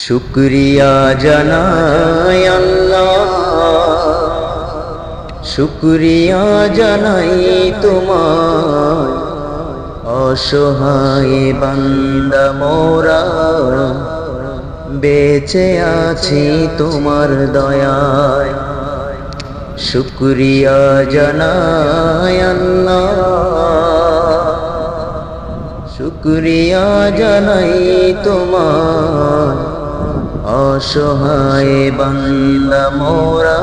শুকরিয়া জানাই আল্লাহ, শুকরিয়া জানাই তোমায়। অসহায় বান্দা মোরা বেঁচে আছি তোমার দয়ায়। শুকরিয়া জানাই আল্লাহ, শুকরিয়া জানাই তোমায়। অসহায় বান্দা মোরা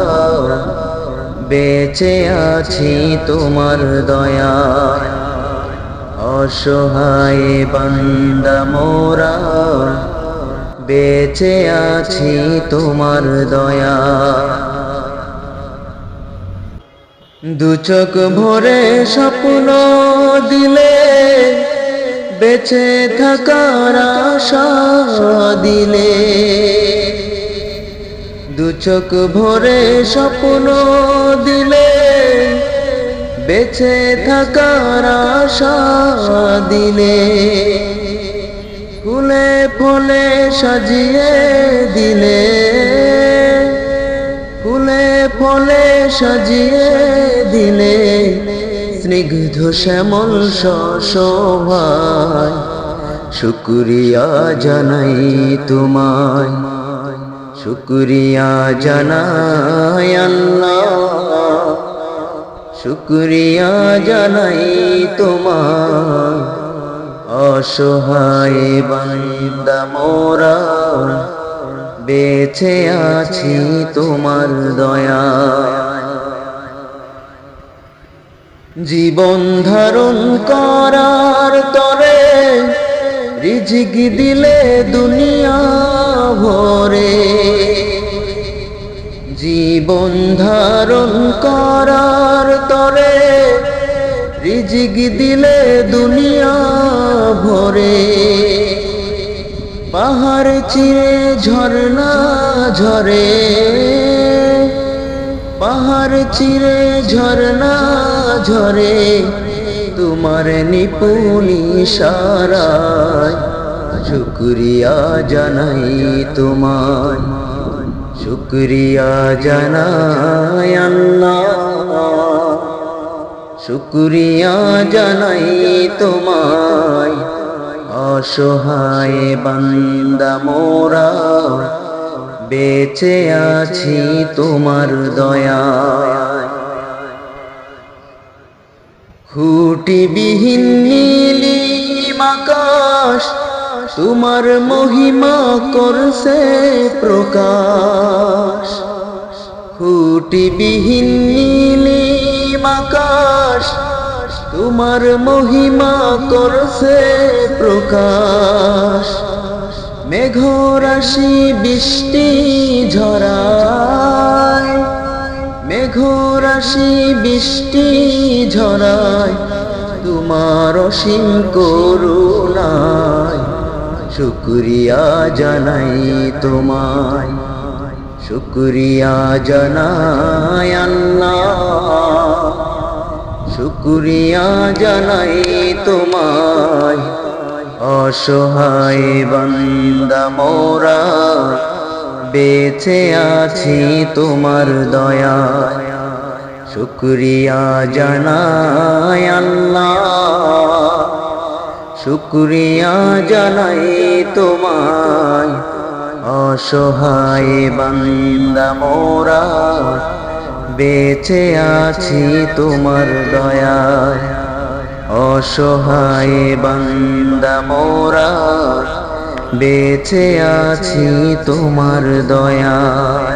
বেঁচে আছি তোমার দয়ায়। অসহায় বান্দা মোরা বেঁচে আছি তোমার দয়ায়। দু চোখ ভরে স্বপ্ন দিলে, বেঁচে থাকার আশা দিলে। দু চোখ ভরে স্বপ্ন দিলে, বেঁচে থাকার আশা দিলে। ফুলে ফলে সাজিয়ে দিলে, ফুলে ফলে সাজিয়ে দিলে। স্নিগ্ধ শ্যামল শোভায় শুকরিয়া জানাই তোমায়। শুকরিয়া জানাই আল্লাহ, শুকরিয়া জানাই তোমায়। অসহায় বান্দা মোরা বেঁচে আছি তোমার দয়ায়। জীবন ধারণ করার তরে রিজিক দিলে দুনিয়া ভরে। জীবন ধারণ করার তরে রিজিক দিলে দুনিয়া ভরে। পাহাড় চিরে ঝরনা ঝরে, পাহাড় চিরে ঝরনা ঝরে। তোমার নিপুণ ইশারায় শুকরিয়া জানাই তোমায়। শুকরিয়া জানাই আল্লাহ, শুকরিয়া জানাই তোমায়। অসহায় বান্দা মোরা বেঁচে আছি তোমার দয়ায়। খুঁটিবিহীন নীলিম আকাশ তোমার মহিমা করছে প্রকাশ। খুঁটিবিহীন নীলিম আকাশ তোমার মহিমা করছে প্রকাশ। মেঘরাশি বৃষ্টি ঝরায়, মেঘরাশি বৃষ্টি ঝরায়। তোমার অসীম করুণায় শুকরিয়া জানাই তোমায়। শুকরিয়া জানাই আল্লাহ, শুকরিয়া জানাই তোমায়। অসহায় বান্দা মোরা বেঁচে আছি তোমার দয়ায়। শুকরিয়া জানাই আল্লাহ, শুকরিয়া জানাই তোমায়। অসহায় বান্দা মোরা বেঁচে আছি তোমার দয়ায়। অসহায় বান্দা মোরা বেঁচে আছি তোমার দয়ায়।